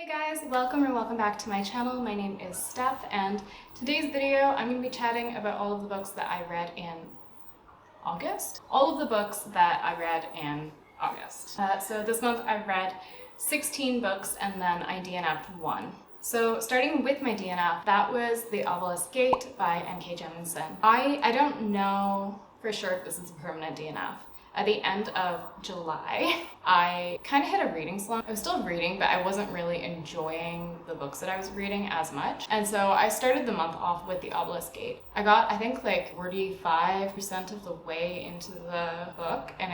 Hey guys, welcome back to my channel. My name is Steph, and today's video I'm going to be chatting about all of the books that I read in August. All of the books that I read in August. So this month I read 16 books and then I DNF'd one. So starting with my DNF, that was The Obelisk Gate by N.K. Jemisin. I don't know for sure if this is a permanent DNF. At the end of July, I kind of hit a reading slump. I was still reading, but I wasn't really enjoying the books that I was reading as much. And so I started the month off with The Obelisk Gate. I got, I think, like 45% of the way into the book, and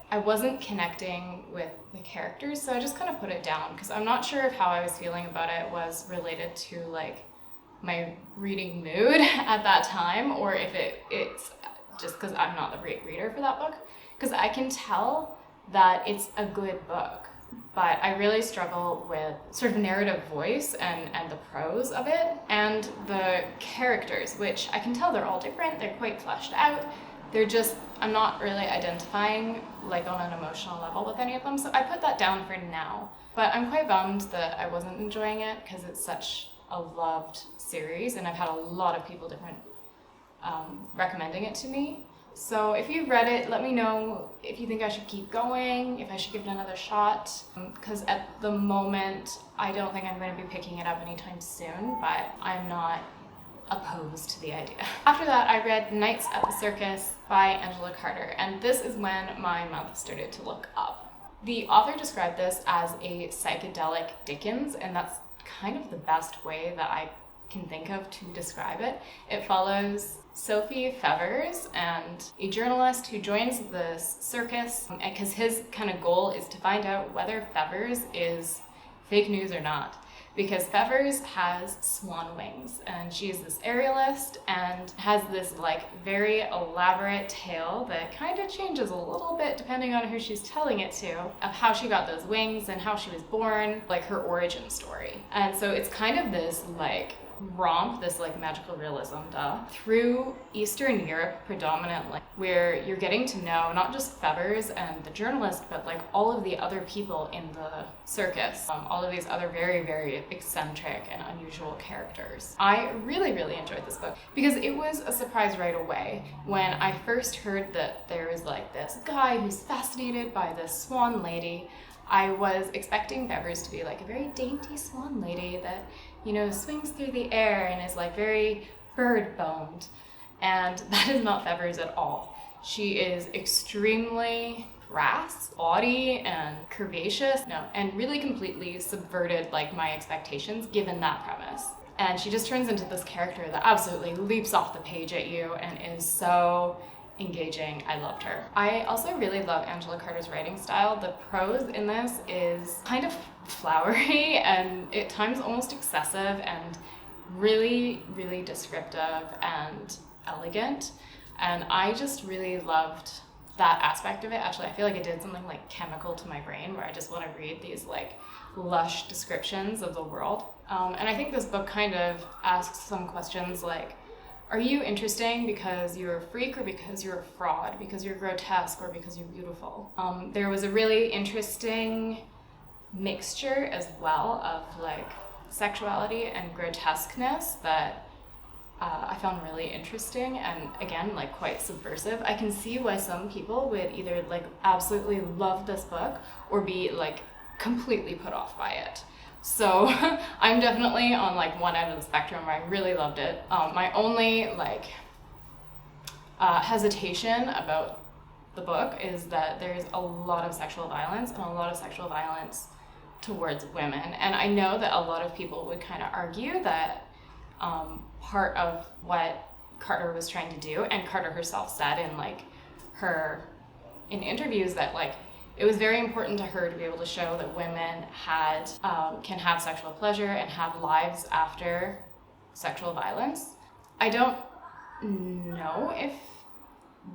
I wasn't connecting with the characters, so I just kind of put it down because I'm not sure if how I was feeling about it was related to like my reading mood at that time, or if it's just because I'm not the right reader for that book. Because I can tell that it's a good book, but I really struggle with sort of narrative voice and the prose of it, and the characters, which I can tell they're all different, they're quite fleshed out. I'm not really identifying like on an emotional level with any of them, so I put that down for now. But I'm quite bummed that I wasn't enjoying it because it's such a loved series, and I've had a lot of people recommending it to me. So if you've read it, let me know if you think I should keep going, if I should give it another shot, because at the moment, I don't think I'm going to be picking it up anytime soon, but I'm not opposed to the idea. After that, I read Nights at the Circus by Angela Carter, and this is when my month started to look up. The author described this as a psychedelic Dickens, and that's kind of the best way that I can think of to describe it. It follows Sophie Fevers, and a journalist who joins this circus because his kind of goal is to find out whether Fevers is fake news or not, because Fevers has swan wings and she is this aerialist and has this like very elaborate tale that kind of changes a little bit depending on who she's telling it to, of how she got those wings and how she was born, like her origin story. And so it's kind of this like romp, this like magical realism through Eastern Europe predominantly, where you're getting to know not just Fevers and the journalist, but like all of the other people in the circus, all of these other very, very eccentric and unusual characters. I really, really enjoyed this book because it was a surprise right away. When I first heard that there was like this guy who's fascinated by this swan lady, I was expecting Fevers to be like a very dainty swan lady that, you know, swings through the air and is like very bird-boned. And that is not Fevers at all. She is extremely crass, bawdy, and curvaceous, and really completely subverted like my expectations given that premise. And she just turns into this character that absolutely leaps off the page at you and is so engaging. I loved her. I also really love Angela Carter's writing style. The prose in this is kind of flowery and at times almost excessive and really, really descriptive and elegant. And I just really loved that aspect of it. Actually, I feel like it did something like chemical to my brain where I just want to read these like lush descriptions of the world. And I think this book kind of asks some questions like, are you interesting because you're a freak or because you're a fraud, because you're grotesque or because you're beautiful? There was a really interesting mixture as well of like sexuality and grotesqueness that I found really interesting and again like quite subversive. I can see why some people would either like absolutely love this book or be like completely put off by it. So I'm definitely on like one end of the spectrum where I really loved it. My only like hesitation about the book is that there's a lot of sexual violence and a lot of sexual violence towards women. And I know that a lot of people would kind of argue that part of what Carter was trying to do, and Carter herself said in interviews that like it was very important to her to be able to show that women can have sexual pleasure and have lives after sexual violence. I don't know if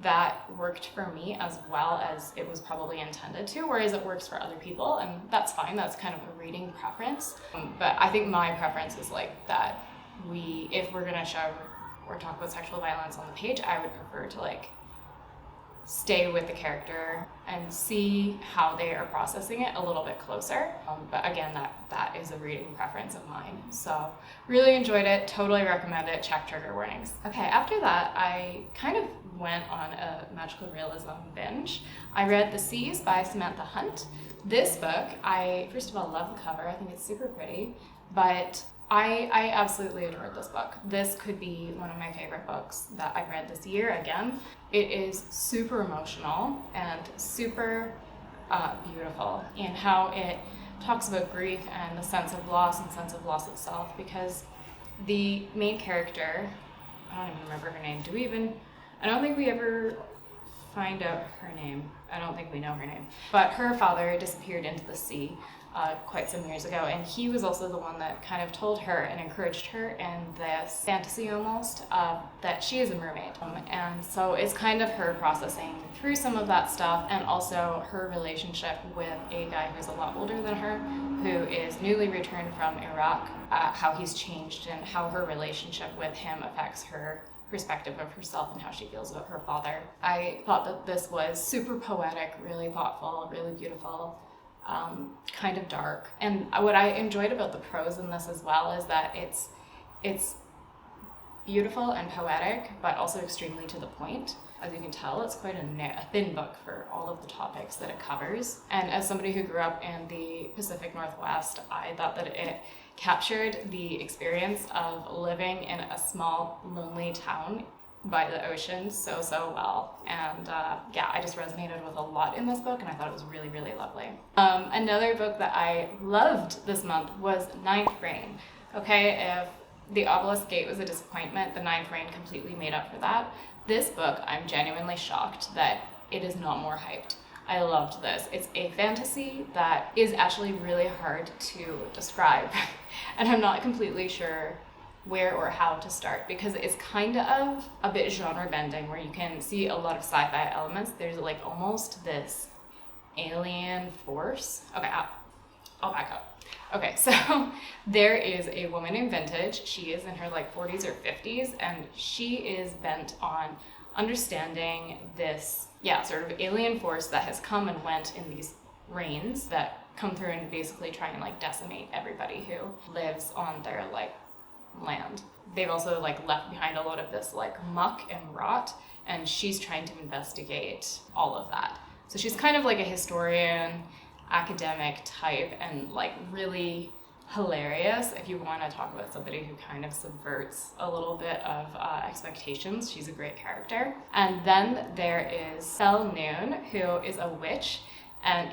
that worked for me as well as it was probably intended to, whereas it works for other people, and that's fine. That's kind of a reading preference. But I think my preference is like that if we're gonna show or talk about sexual violence on the page, I would prefer to like stay with the character and see how they are processing it a little bit closer. But again, that is a reading preference of mine. So really enjoyed it, totally recommend it, check trigger warnings. Okay, after that, I kind of went on a magical realism binge. I read The Seas by Samantha Hunt. This book, I first of all love the cover, I think it's super pretty, but I absolutely adored this book. This could be one of my favorite books that I've read this year again. It is super emotional and super beautiful in how it talks about grief and the sense of loss and sense of loss of self, because the main character, I don't even remember her name. I don't think we ever find out her name. I don't think we know her name. But her father disappeared into the sea quite some years ago, and he was also the one that kind of told her and encouraged her in this fantasy almost that she is a mermaid. And so it's kind of her processing through some of that stuff, and also her relationship with a guy who's a lot older than her, who is newly returned from Iraq, how he's changed and how her relationship with him affects her perspective of herself and how she feels about her father. I thought that this was super poetic, really thoughtful, really beautiful, kind of dark. And what I enjoyed about the prose in this as well is that it's beautiful and poetic, but also extremely to the point. As you can tell, it's quite a thin book for all of the topics that it covers. And as somebody who grew up in the Pacific Northwest, I thought that it captured the experience of living in a small, lonely town by the ocean so well. And yeah, I just resonated with a lot in this book, and I thought it was really, really lovely. Another book that I loved this month was Ninth Rain. Okay, if The Obelisk Gate was a disappointment, The Ninth Rain completely made up for that. This book, I'm genuinely shocked that it is not more hyped. I loved this. It's a fantasy that is actually really hard to describe, and I'm not completely sure where or how to start, because it's kind of a bit genre bending, where you can see a lot of sci-fi elements. There's like almost this alien force. Okay, I'll back up. Okay, so there is a woman in Vintage. She is in her like 40s or 50s, and she is bent on understanding this, sort of alien force that has come and went in these rains that come through and basically try and like decimate everybody who lives on their like land. They've also like left behind a lot of this like muck and rot, and she's trying to investigate all of that. So she's kind of like a historian, academic type, and like really hilarious if you want to talk about somebody who kind of subverts a little bit of expectations. She's a great character. And then there is Fell Noon, who is a witch, and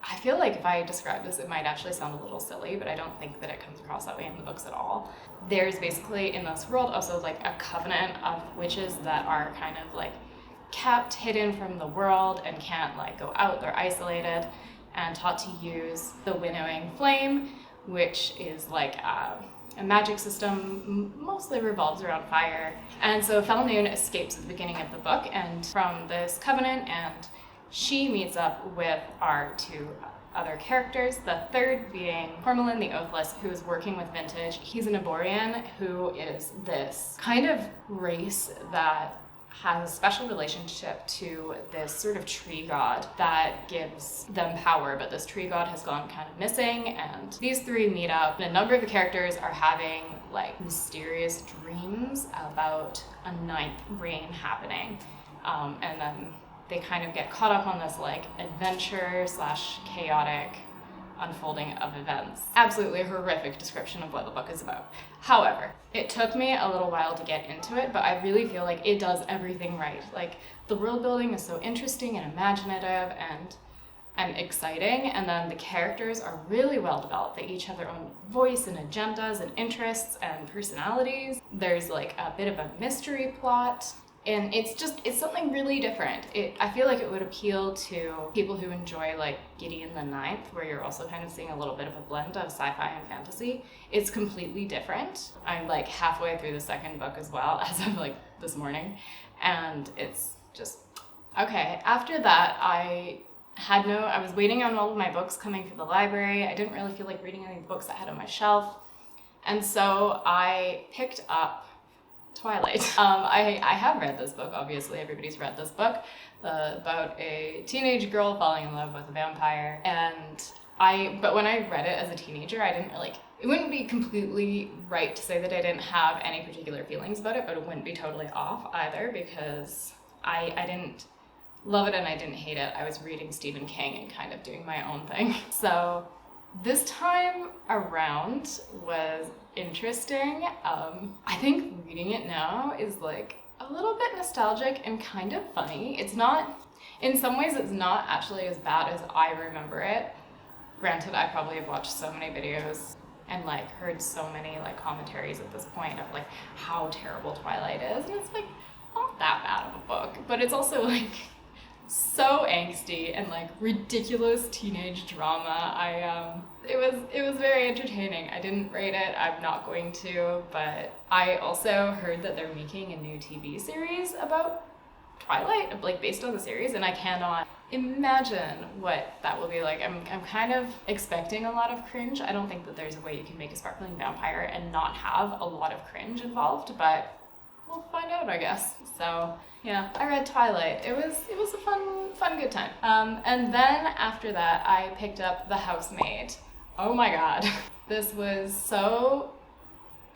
I feel like if I describe this, it might actually sound a little silly, but I don't think that it comes across that way in the books at all. There's basically in this world also like a covenant of witches that are kind of like kept hidden from the world and can't like go out. They're isolated and taught to use the winnowing flame, which is like a magic system, mostly revolves around fire. And so Fell Noon escapes at the beginning of the book and from this covenant, and she meets up with our two other characters, the third being Cormelin the Oathless, who is working with Vintage. He's an Aborian who is this kind of race that has a special relationship to this sort of tree god that gives them power, but this tree god has gone kind of missing, and these three meet up, and a number of the characters are having like mysterious dreams about a ninth rain happening, and then they kind of get caught up on this like adventure / chaotic unfolding of events. Absolutely horrific description of what the book is about. However, it took me a little while to get into it, but I really feel like it does everything right. Like the world building is so interesting and imaginative and exciting, and then the characters are really well developed. They each have their own voice and agendas and interests and personalities. There's like a bit of a mystery plot. And it's something really different. I feel like it would appeal to people who enjoy like Gideon the Ninth, where you're also kind of seeing a little bit of a blend of sci-fi and fantasy. It's completely different. I'm like halfway through the second book as well, as of like this morning. And it's just, okay. After that, I was waiting on all of my books coming from the library. I didn't really feel like reading any books I had on my shelf. And so I picked up Twilight. I have read this book, obviously everybody's read this book, about a teenage girl falling in love with a vampire, but when I read it as a teenager, I didn't like, it wouldn't be completely right to say that I didn't have any particular feelings about it, but it wouldn't be totally off either, because I didn't love it and I didn't hate it. I was reading Stephen King and kind of doing my own thing. So this time around was interesting. I think reading it now is like a little bit nostalgic and kind of funny. It's not, in some ways it's not actually as bad as I remember it. Granted, I probably have watched so many videos and like heard so many like commentaries at this point of like how terrible Twilight is, and it's like not that bad of a book, but it's also like so angsty and like ridiculous teenage drama. It was very entertaining. I didn't rate it, I'm not going to, but I also heard that they're making a new TV series about Twilight, like based on the series, and I cannot imagine what that will be like. I'm kind of expecting a lot of cringe. I don't think that there's a way you can make a sparkling vampire and not have a lot of cringe involved, but we'll find out, I guess. So yeah, I read Twilight. It was a fun good time. And then after that, I picked up The Housemaid. Oh my god, this was so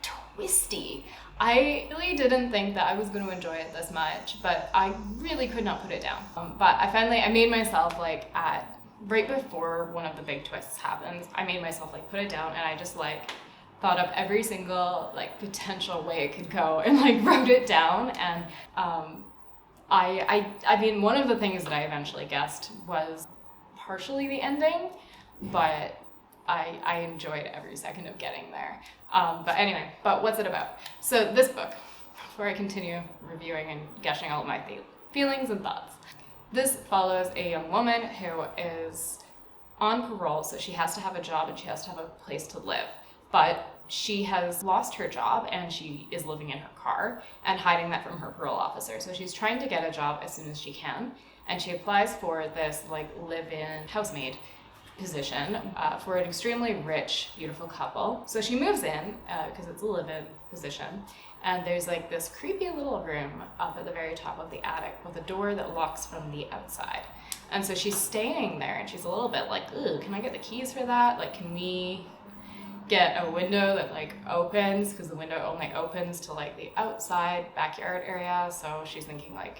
twisty. I really didn't think that I was going to enjoy it this much, but I really could not put it down. But I made myself like right before one of the big twists happens, I made myself like put it down, and I just like thought up every single like potential way it could go and like wrote it down. And I mean, one of the things that I eventually guessed was partially the ending, but I enjoyed every second of getting there. But anyway, what's it about? So this book, before I continue reviewing and gushing all of my feelings and thoughts, this follows a young woman who is on parole, so she has to have a job and she has to have a place to live. But she has lost her job and she is living in her car and hiding that from her parole officer. So she's trying to get a job as soon as she can, and she applies for this like live-in housemaid position for an extremely rich, beautiful couple. So she moves in because it's a live-in position, and there's like this creepy little room up at the very top of the attic with a door that locks from the outside. And so she's staying there and she's a little bit like, ooh, can I get the keys for that? Like, can we get a window that like opens, because the window only opens to like the outside backyard area. So she's thinking like,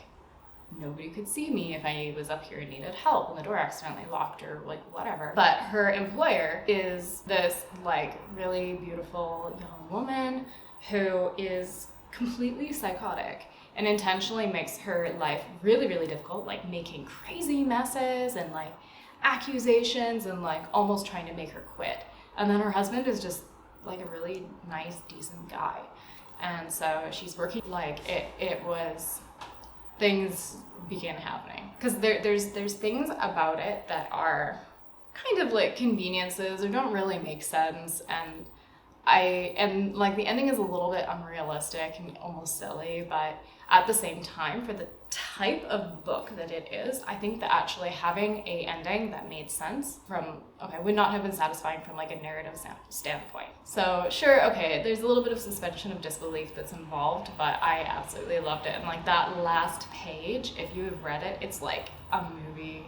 nobody could see me if I was up here and needed help and the door accidentally locked or like whatever. But her employer is this like really beautiful young woman who is completely psychotic and intentionally makes her life really, really difficult, like making crazy messes and like accusations and like almost trying to make her quit. And then her husband is just like a really nice, decent guy. And so she's working like things began happening. Because there's things about it that are kind of like conveniences or don't really make sense. And like the ending is a little bit unrealistic and almost silly, but at the same time, for the type of book that it is, I think that actually having a ending that made sense would not have been satisfying from like a narrative standpoint. So sure, okay, there's a little bit of suspension of disbelief that's involved, but I absolutely loved it. And like that last page, if you have read it, it's like a movie.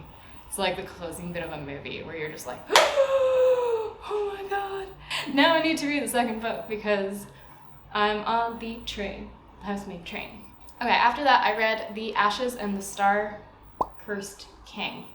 It's like the closing bit of a movie where you're just like, oh my god. Now I need to read the second book because I'm on the train, the Housemaid train. Okay, after that I read The Ashes and the Star-Cursed King.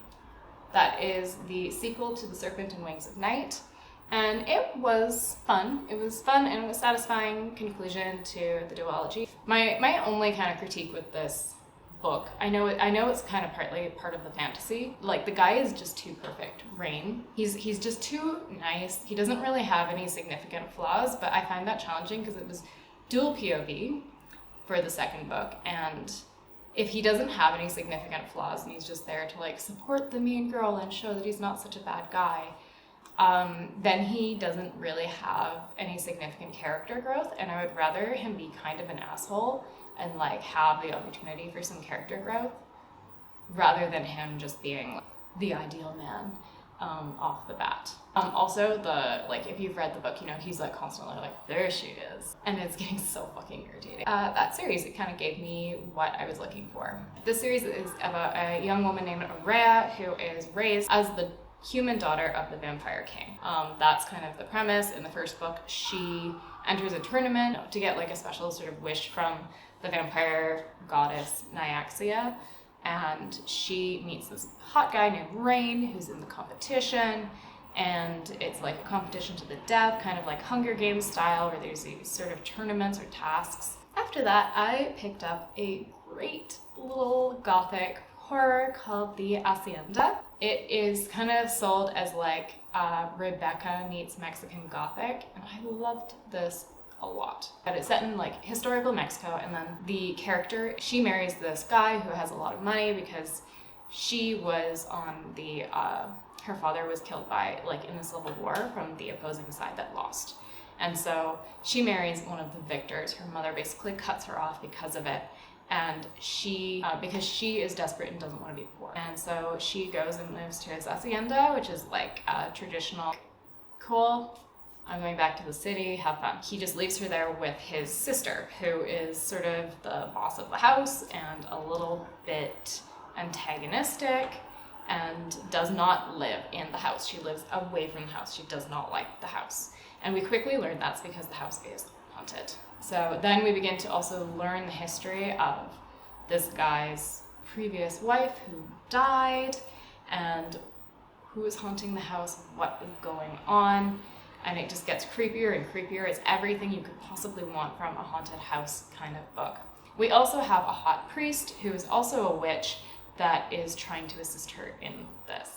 That is the sequel to The Serpent and Wings of Night. And it was fun. It was fun and it was a satisfying conclusion to the duology. My only kind of critique with this book, I know it's kind of partly part of the fantasy. Like the guy is just too perfect. Rain. He's just too nice. He doesn't really have any significant flaws, but I find that challenging because it was dual POV for the second book, and if he doesn't have any significant flaws and he's just there to like support the main girl and show that he's not such a bad guy, then he doesn't really have any significant character growth, and I would rather him be kind of an asshole and like have the opportunity for some character growth rather than him just being like, the ideal man. off the bat. Also, if you've read the book, you know, he's like constantly like, there she is. And it's getting so fucking irritating. That series, it kind of gave me what I was looking for. This series is about a young woman named Aurea who is raised as the human daughter of the vampire king. That's kind of the premise. In the first book, she enters a tournament to get like a special sort of wish from the vampire goddess Nyaxia. And she meets this hot guy named Rain who's in the competition, and it's like a competition to the death, kind of like Hunger Games style, where there's these sort of tournaments or tasks. After that, I picked up a great little gothic horror called the Hacienda. It is kind of sold as like Rebecca meets Mexican Gothic, and I loved this a lot. But it's set in like historical Mexico, and then the character, she marries this guy who has a lot of money because she was on the her father was killed by like in the Civil War from the opposing side that lost, and so she marries one of the victors. Her mother basically cuts her off because of it, and she because she is desperate and doesn't want to be poor, and so she goes and moves to his hacienda, which is like a traditional cool, I'm going back to the city, have fun. He just leaves her there with his sister, who is sort of the boss of the house and a little bit antagonistic and does not live in the house. She lives away from the house. She does not like the house. And we quickly learn that's because the house is haunted. So then we begin to also learn the history of this guy's previous wife who died and who is haunting the house, what is going on. And it just gets creepier and creepier. It's everything you could possibly want from a haunted house kind of book. We also have a hot priest who is also a witch that is trying to assist her in this.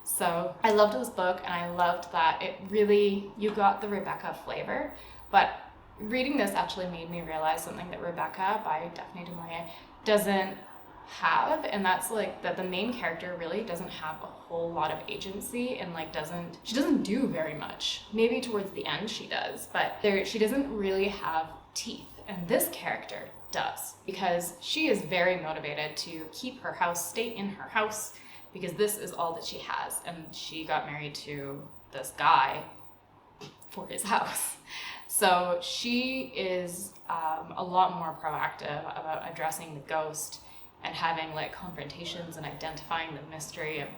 So I loved this book, and I loved that it really, you got the Rebecca flavor, but reading this actually made me realize something that Rebecca by Daphne du Maurier doesn't have, and that's like that the main character really doesn't have a whole lot of agency, and like she doesn't do very much. Maybe towards the end she does, but she doesn't really have teeth, and this character does, because she is very motivated to keep her house, stay in her house, because this is all that she has, and she got married to this guy for his house. So she is a lot more proactive about addressing the ghost and having like confrontations and identifying the mystery of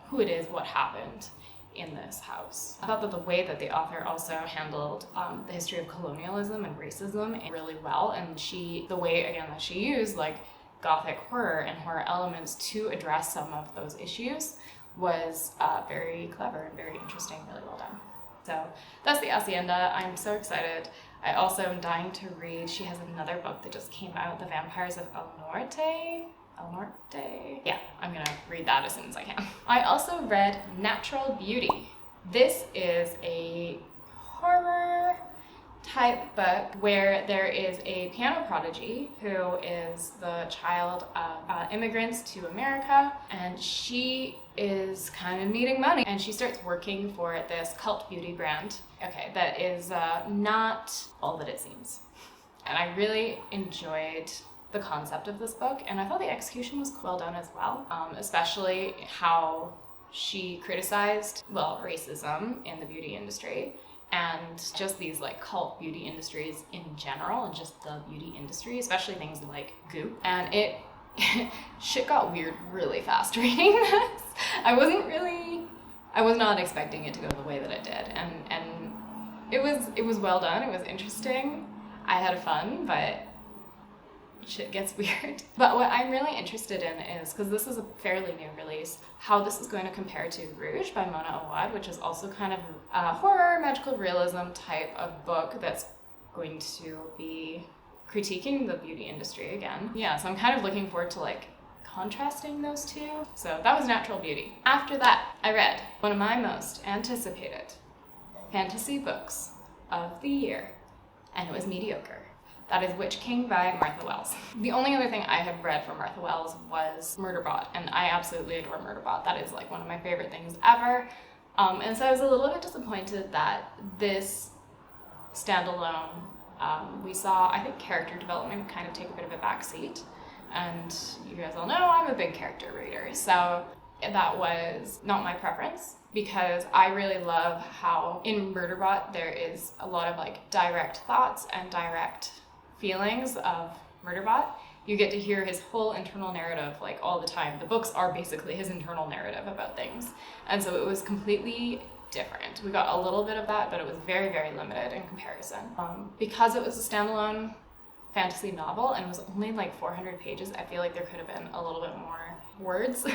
who it is, what happened in this house. I thought that the way that the author also handled the history of colonialism and racism really well, and the way again that she used like gothic horror and horror elements to address some of those issues was very clever and very interesting, really well done. So that's the Hacienda. I'm so excited. I also am dying to read, she has another book that just came out, The Vampires of El Norte. Yeah, I'm gonna read that as soon as I can. I also read Natural Beauty. This is a horror type book where there is a piano prodigy who is the child of immigrants to America, and she is kind of needing money, and she starts working for this cult beauty brand, that is not all that it seems. And I really enjoyed the concept of this book, and I thought the execution was well done as well, especially how she criticized, racism in the beauty industry, and just these like cult beauty industries in general, and just the beauty industry, especially things like Goop. And shit got weird really fast reading this. I was not expecting it to go the way that it did, and it was well done. It was interesting. I had fun, but shit gets weird. But what I'm really interested in is, because this is a fairly new release, how this is going to compare to Rouge by Mona Awad, which is also kind of a horror, magical realism type of book that's going to be critiquing the beauty industry again. Yeah, so I'm kind of looking forward to like contrasting those two. So that was Natural Beauty. After that, I read one of my most anticipated fantasy books of the year, and it was mediocre. That is Witch King by Martha Wells. The only other thing I had read from Martha Wells was Murderbot, and I absolutely adore Murderbot. That is like one of my favorite things ever. And so I was a little bit disappointed that this standalone, we saw, I think, character development kind of take a bit of a backseat. And you guys all know I'm a big character reader, so that was not my preference. because I really love how in Murderbot there is a lot of like direct thoughts and direct feelings of Murderbot. You get to hear his whole internal narrative like all the time. The books are basically his internal narrative about things. And so it was completely different. We got a little bit of that, but it was very, very limited in comparison. Because it was a standalone fantasy novel and it was only like 400 pages, I feel like there could have been a little bit more words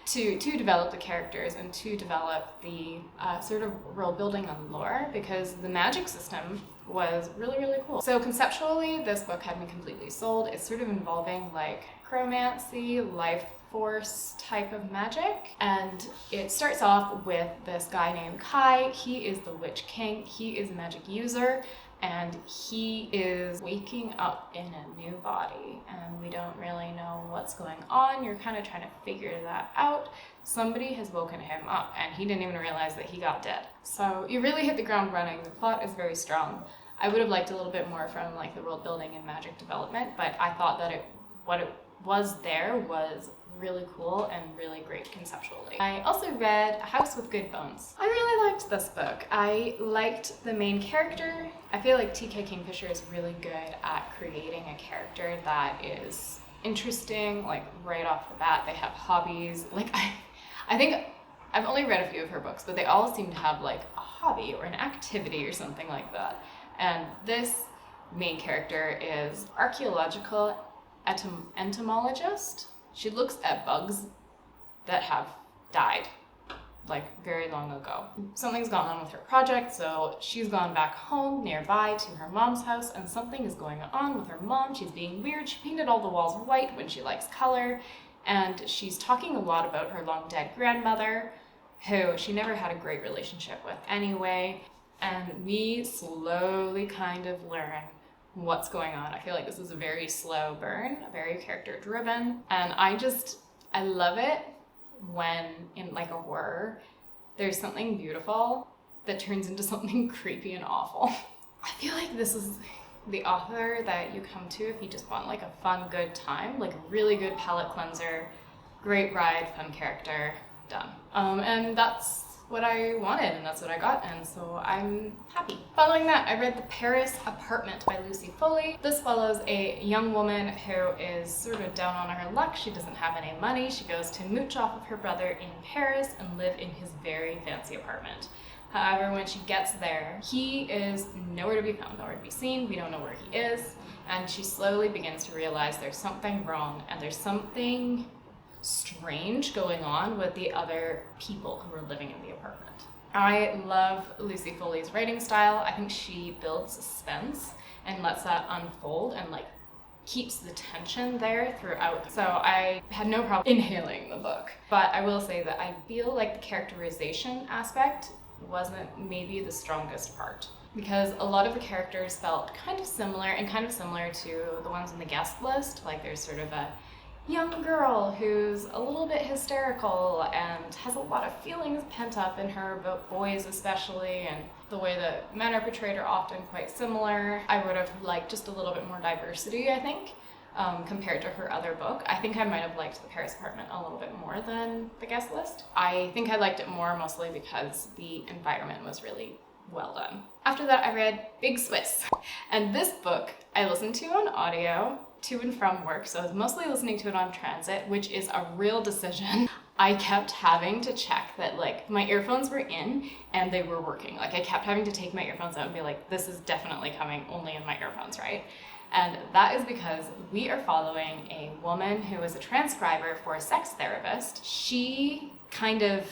to develop the characters and to develop the sort of world building and lore, because the magic system was really, really cool. So conceptually, this book had me completely sold. It's sort of involving like chromancy, life force type of magic. And it starts off with this guy named Kai. He is the Witch King. He is a magic user. And he is waking up in a new body, and we don't really know what's going on. You're kind of trying to figure that out. Somebody has woken him up, and he didn't even realize that he got dead. So you really hit the ground running. The plot is very strong. I would have liked a little bit more from like the world building and magic development, but I thought that what it was there was really cool and really great conceptually. I also read A House with Good Bones. I really liked this book. I liked the main character. I feel like T.K. Kingfisher is really good at creating a character that is interesting, like right off the bat. They have hobbies. Like I think I've only read a few of her books, but they all seem to have like a hobby or an activity or something like that. And this main character is archaeological entomologist. She looks at bugs that have died like very long ago. Something's gone on with her project, so she's gone back home nearby to her mom's house, and something is going on with her mom. She's being weird. She painted all the walls white when she likes color, and she's talking a lot about her long dead grandmother, who she never had a great relationship with anyway. And we slowly kind of learn what's going on. I feel like this is a very slow burn, very character driven, and I love it when in like a horror there's something beautiful that turns into something creepy and awful. I feel like this is the author that you come to if you just want like a fun, good time, like a really good palate cleanser, great ride, fun character, done. And that's what I wanted, and that's what I got, and so I'm happy. Following that, I read The Paris Apartment by Lucy Foley. This follows a young woman who is sort of down on her luck. She doesn't have any money. She goes to mooch off of her brother in Paris and live in his very fancy apartment. However, when she gets there, he is nowhere to be found, nowhere to be seen. We don't know where he is, and she slowly begins to realize there's something wrong, and there's something strange going on with the other people who are living in the apartment. I love Lucy Foley's writing style. I think she builds suspense and lets that unfold and like keeps the tension there throughout. So I had no problem inhaling the book. But I will say that I feel like the characterization aspect wasn't maybe the strongest part, because a lot of the characters felt kind of similar to the ones in the guest list. Like there's sort of a young girl who's a little bit hysterical and has a lot of feelings pent up in her about boys especially, and the way that men are portrayed are often quite similar. I would have liked just a little bit more diversity, I think, compared to her other book. I think I might have liked The Paris Apartment a little bit more than The Guest List. I think I liked it more mostly because the environment was really well done. After that, I read Big Swiss, and this book I listened to on audio to and from work, so I was mostly listening to it on transit, which is a real decision. I kept having to check that like my earphones were in and they were working. Like I kept having to take my earphones out and be like, this is definitely coming only in my earphones, right? And that is because we are following a woman who is a transcriber for a sex therapist. She kind of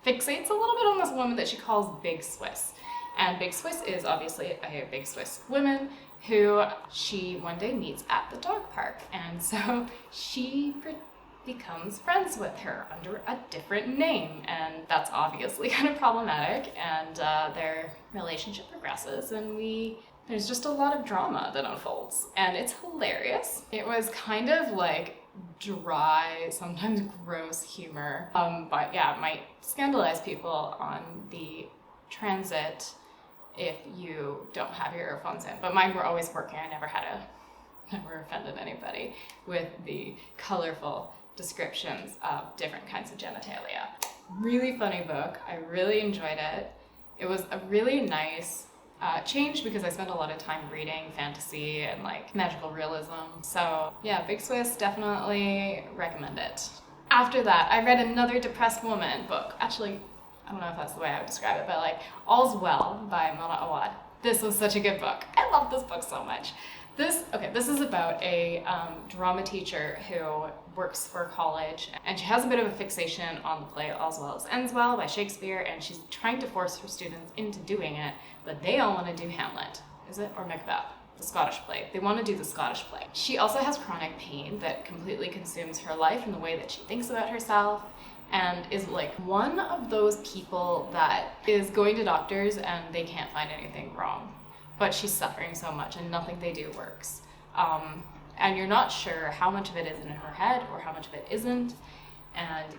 fixates a little bit on this woman that she calls Big Swiss. And Big Swiss is obviously a Big Swiss woman who she one day meets at the dog park. And so she becomes friends with her under a different name. And that's obviously kind of problematic. And their relationship progresses, and there's just a lot of drama that unfolds. And it's hilarious. It was kind of like dry, sometimes gross humor. But yeah, it might scandalize people on the transit if you don't have your earphones in. But mine were always working. I never offended anybody with the colorful descriptions of different kinds of genitalia. really funny book. I really enjoyed it. It was a really nice change because I spent a lot of time reading fantasy and like magical realism. So yeah, Big Swiss, definitely recommend it. After that, I read another depressed woman book. Actually, I don't know if that's the way I would describe it, but like All's Well by Mona Awad. This was such a good book. I love this book so much. This is about a drama teacher who works for college, and she has a bit of a fixation on the play All's Well as Ends Well by Shakespeare, and she's trying to force her students into doing it, but they all want to do Hamlet. Is it? Or Macbeth? The Scottish play. They want to do the Scottish play. She also has chronic pain that completely consumes her life and the way that she thinks about herself, and is like one of those people that is going to doctors and they can't find anything wrong, but she's suffering so much and nothing they do works. And you're not sure how much of it is in her head or how much of it isn't. And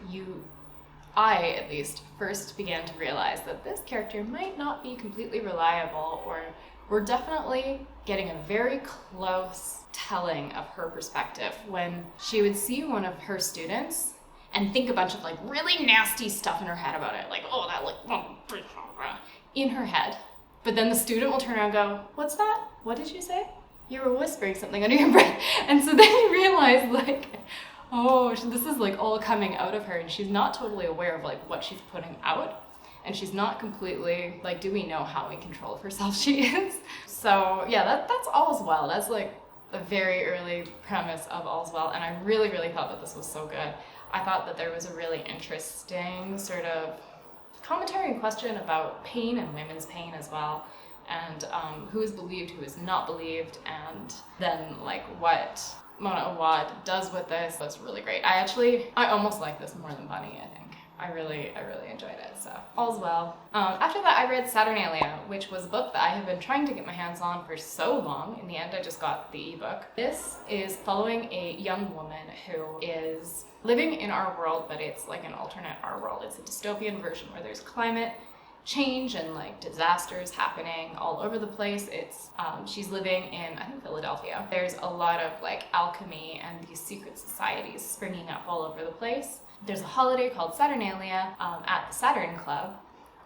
I at least first began to realize that this character might not be completely reliable, or we're definitely getting a very close telling of her perspective when she would see one of her students and think a bunch of like really nasty stuff in her head about it. Like, oh, that like, in her head. But then the student will turn around and go, what's that? What did you say? You were whispering something under your breath. And so then you realize like, oh, this is like all coming out of her, and she's not totally aware of like what she's putting out. And she's not completely like, do we know how in control of herself she is? So yeah, that's All's Well. That's like the very early premise of All's Well. And I really, really thought that this was so good. I thought that there was a really interesting sort of commentary and question about pain and women's pain as well, and who is believed, who is not believed, and then like what Mona Awad does with this. That's really great. I almost like this more than Bunny, I think. I really enjoyed it, so All's Well. After that, I read Saturnalia, which was a book that I have been trying to get my hands on for so long. In the end, I just got the ebook. This is following a young woman who is living in our world, but it's like an alternate our world. It's a dystopian version where there's climate change and like disasters happening all over the place. She's living in, I think, Philadelphia. There's a lot of like alchemy and these secret societies springing up all over the place. There's a holiday called Saturnalia at the Saturn Club,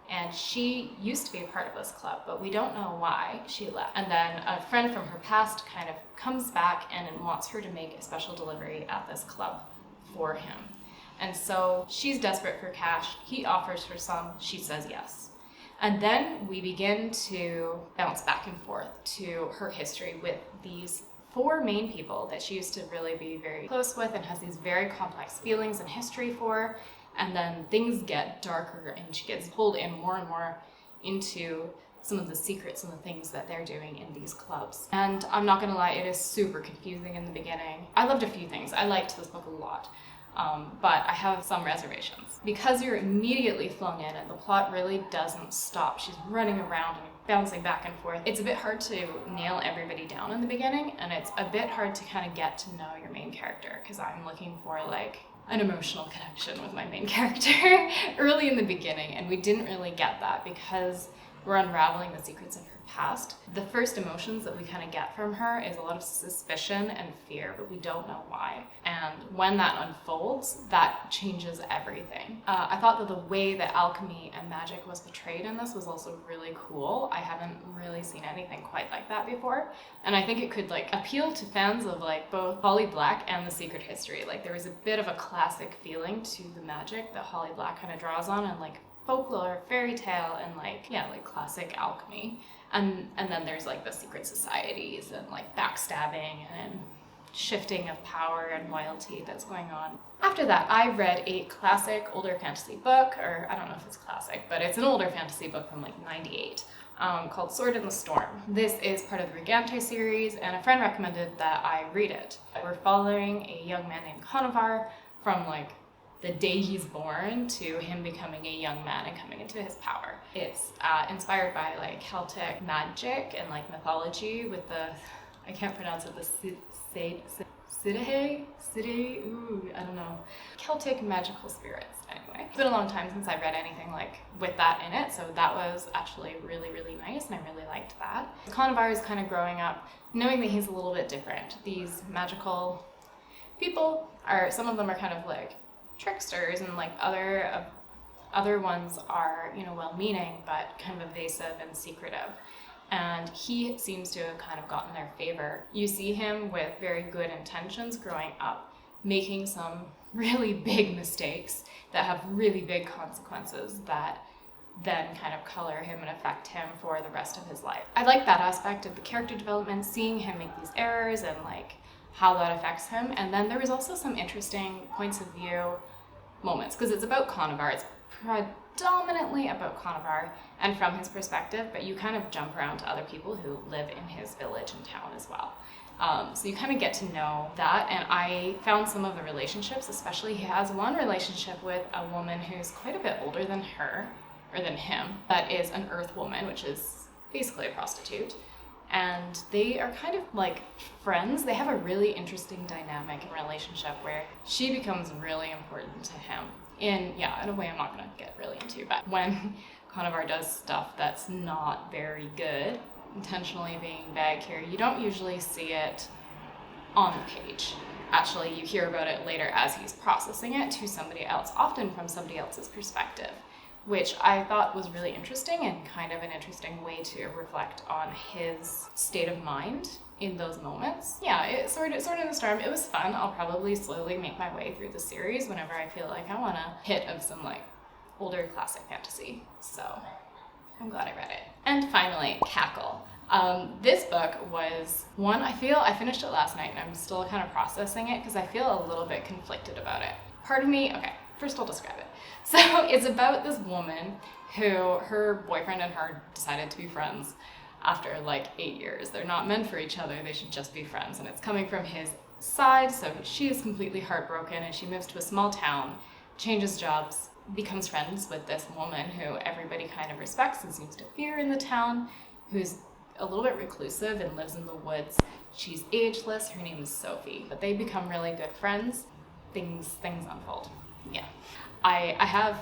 and she used to be a part of this club, but we don't know why she left. And then a friend from her past kind of comes back and wants her to make a special delivery at this club for him. And so she's desperate for cash. He offers her some, she says yes. And then we begin to bounce back and forth to her history with these 4 main people that she used to really be very close with and has these very complex feelings and history for. And then things get darker and she gets pulled in more and more into some of the secrets and the things that they're doing in these clubs. And I'm not gonna lie, it is super confusing in the beginning. I loved a few things. I liked this book a lot. But I have some reservations. Because you're immediately flung in and the plot really doesn't stop. She's running around and bouncing back and forth. It's a bit hard to nail everybody down in the beginning, and it's a bit hard to kind of get to know your main character, because I'm looking for like an emotional connection with my main character early in the beginning, and we didn't really get that because we're unraveling the secrets of her past. The first emotions that we kind of get from her is a lot of suspicion and fear, but we don't know why. And when that unfolds, that changes everything. I thought that the way that alchemy and magic was portrayed in this was also really cool. I haven't really seen anything quite like that before. And I think it could like appeal to fans of like both Holly Black and The Secret History. Like there was a bit of a classic feeling to the magic that Holly Black kind of draws on, and like folklore, fairy tale, and like classic alchemy. And then there's like the secret societies and like backstabbing and shifting of power and loyalty that's going on. After that, I read a classic older fantasy book, or I don't know if it's classic, but it's an older fantasy book from like '98, called Sword in the Storm. This is part of the Regante series, and a friend recommended that I read it. We're following a young man named Conovar from like the day he's born to him becoming a young man and coming into his power. It's inspired by like Celtic magic and like mythology with the, I can't pronounce it, the I don't know. Celtic magical spirits, anyway. It's been a long time since I read anything like with that in it, so that was actually really, really nice, and I really liked that. Conovar is kind of growing up knowing that he's a little bit different. These magical people some of them are kind of like tricksters and like Other ones are, you know, well-meaning, but kind of evasive and secretive. And he seems to have kind of gotten their favor. You see him with very good intentions growing up, making some really big mistakes that have really big consequences that then kind of color him and affect him for the rest of his life. I like that aspect of the character development, seeing him make these errors and like how that affects him. And then there was also some interesting points of view moments, because it's about Conover. It's predominantly about Conover and from his perspective, but you kind of jump around to other people who live in his village and town as well. So you kind of get to know that, and I found some of the relationships, especially he has one relationship with a woman who's quite a bit older than her, or than him, that is an earth woman, which is basically a prostitute. And they are kind of like friends. They have a really interesting dynamic and relationship where she becomes really important to him in a way I'm not gonna get really into, but when Conover does stuff that's not very good, intentionally being bad here, you don't usually see it on the page. Actually, you hear about it later as he's processing it to somebody else, often from somebody else's perspective, which I thought was really interesting and kind of an interesting way to reflect on his state of mind in those moments. Yeah, it sort of in the storm. It was fun. I'll probably slowly make my way through the series whenever I feel like I want a hit of some like older classic fantasy. So I'm glad I read it. And finally, Cackle. This book was one, I finished it last night and I'm still kind of processing it because I feel a little bit conflicted about it. Part of me, okay, first I'll describe it. So it's about this woman who, her boyfriend and her decided to be friends after like 8 years. They're not meant for each other, they should just be friends. And it's coming from his side, so she is completely heartbroken and she moves to a small town, changes jobs, becomes friends with this woman who everybody kind of respects and seems to fear in the town, who's a little bit reclusive and lives in the woods. She's ageless, her name is Sophie, but they become really good friends. Things unfold. Yeah. I have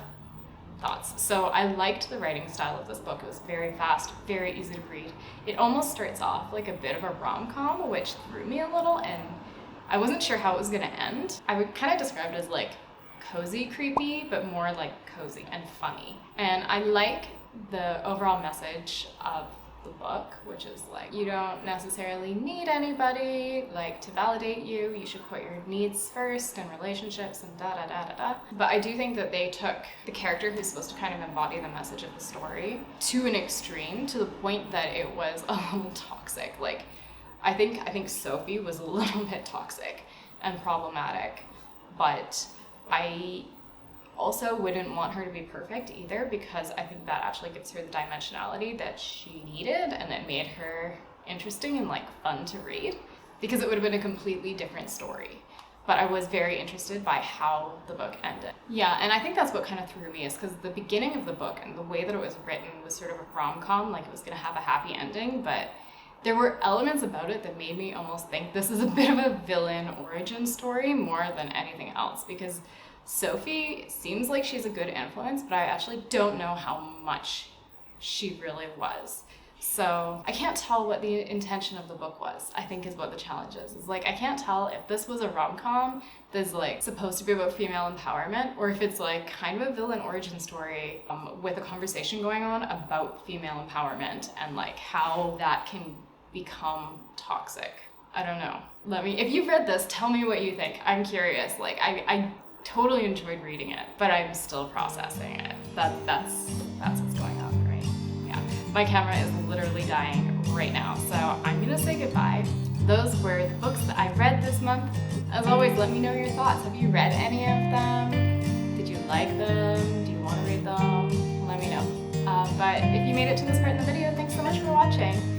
thoughts. So I liked the writing style of this book. It was very fast, very easy to read. It almost starts off like a bit of a rom-com, which threw me a little, and I wasn't sure how it was gonna end. I would kind of describe it as like cozy creepy, but more like cozy and funny. And I like the overall message of the book, which is like, you don't necessarily need anybody like to validate you. You should put your needs first and relationships and da da da da da. But I do think that they took the character who's supposed to kind of embody the message of the story to an extreme, to the point that it was a little toxic. Like, I think Sophie was a little bit toxic and problematic, but I also wouldn't want her to be perfect either, because I think that actually gives her the dimensionality that she needed, and it made her interesting and like fun to read, because it would have been a completely different story. But I was very interested by how the book ended. Yeah, and I think that's what kind of threw me, is because the beginning of the book and the way that it was written was sort of a rom-com, like it was gonna have a happy ending, but there were elements about it that made me almost think this is a bit of a villain origin story more than anything else, because Sophie seems like she's a good influence, but I actually don't know how much she really was. So I can't tell what the intention of the book was, I think is what the challenge is. It's like, I can't tell if this was a rom-com that's like supposed to be about female empowerment, or if it's like kind of a villain origin story with a conversation going on about female empowerment and like how that can become toxic. I don't know. If you've read this, tell me what you think. I'm curious. Like, I totally enjoyed reading it, but I'm still processing it. That's what's going on for me. Yeah. My camera is literally dying right now, so I'm gonna say goodbye. Those were the books that I read this month. As always, let me know your thoughts. Have you read any of them? Did you like them? Do you want to read them? Let me know. But if you made it to this part in the video, thanks so much for watching.